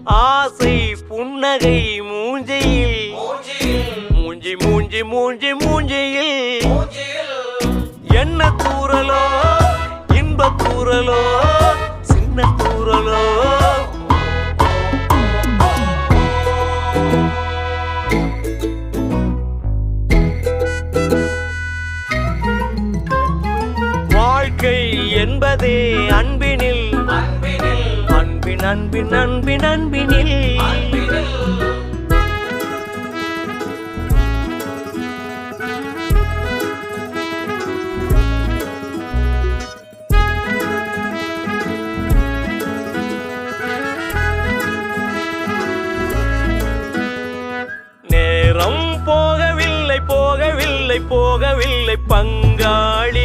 ஆசை புன்னகை மூஞ்சியில் மூஞ்சி மூஞ்சி மூஞ்சி மூஞ்சியில் என்ன தூரலோ இன்ப தூரலோ சின்ன தூரலோ வாழ்க்கை என்பதே அன்பினில் அன்பின் அன்பின் அன்பின் அன்பினில் நேரம் போகவில்லை போகவில்லை போகவில்லை பங்காளி